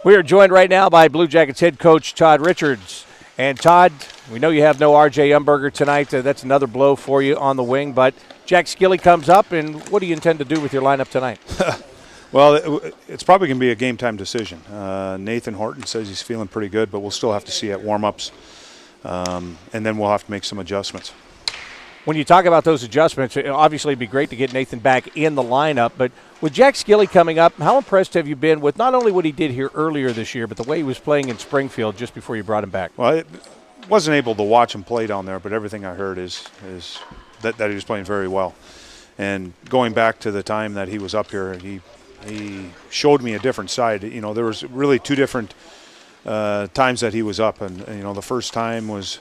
We are joined right now by Blue Jackets head coach Todd Richards. And Todd, we know you have no R.J. Umberger tonight. That's another blow for you on the wing. But Jack Skille comes up, and what do you intend to do with your lineup tonight? Well, it's probably going to be a game-time decision. Nathan Horton says he's feeling pretty good, but we'll still have to see at warm-ups. And then we'll have to make some adjustments. When you talk about those adjustments, obviously it'd be great to get Nathan back in the lineup. But with Jack Skille coming up, how impressed have you been with not only what he did here earlier this year, but the way he was playing in Springfield just before you brought him back? Well, I wasn't able to watch him play down there, but everything I heard is that he was playing very well. And going back to the time that he was up here, he showed me a different side. You know, there was really two different times that he was up. And you know, the first time was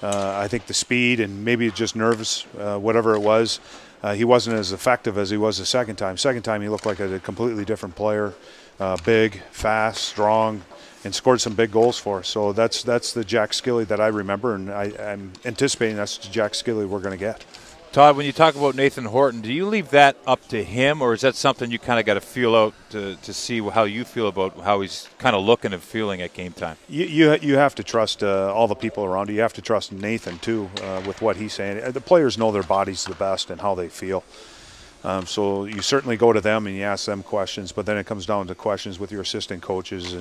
I think the speed and maybe just nervous, whatever it was. He wasn't as effective as he was the second time. Second time he looked like a completely different player, big, fast, strong, and scored some big goals for us. So that's the Jack Skille that I remember, and I'm anticipating that's the Jack Skille we're going to get. Todd, when you talk about Nathan Horton, do you leave that up to him, or is that something you kind of got to feel out to see how you feel about how he's kind of looking and feeling at game time? You have to trust all the people around you. You have to trust Nathan, too, with what he's saying. The players know their bodies the best and how they feel. So you certainly go to them and you ask them questions, but then it comes down to questions with your assistant coaches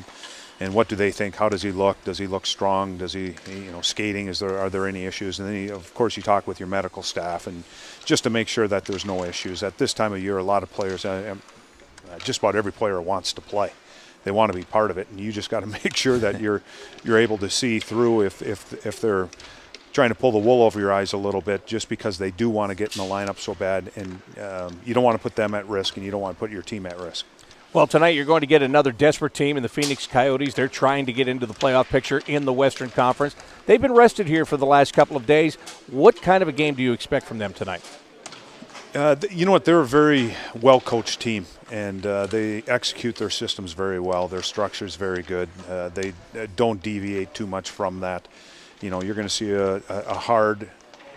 and what do they think? How does he look? Does he look strong? Does he, skating? Are there any issues? And then, of course, you talk with your medical staff and just to make sure that there's no issues. At this time of year, a lot of players, just about every player wants to play. They want to be part of it, and you just got to make sure that you're able to see through if they're trying to pull the wool over your eyes a little bit just because they do want to get in the lineup so bad, and you don't want to put them at risk and you don't want to put your team at risk. Well, tonight you're going to get another desperate team in the Phoenix Coyotes. They're trying to get into the playoff picture in the Western Conference. They've been rested here for the last couple of days. What kind of a game do you expect from them tonight? You know what? They're a very well-coached team, and they execute their systems very well. Their structure is very good. They don't deviate too much from that. You're going to see a hard,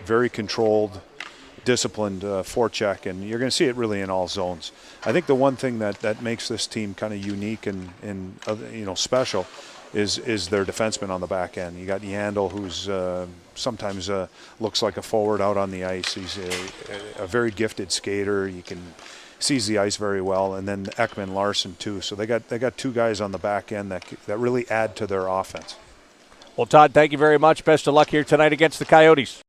very controlled, disciplined forecheck, and you're going to see it really in all zones. I think the one thing that makes this team kind of unique and special is their defenseman on the back end. You got Yandel, who's sometimes looks like a forward out on the ice. He's a very gifted skater. Sees the ice very well, and then Ekman Larson too. So they got two guys on the back end that really add to their offense. Well, Todd, thank you very much. Best of luck here tonight against the Coyotes.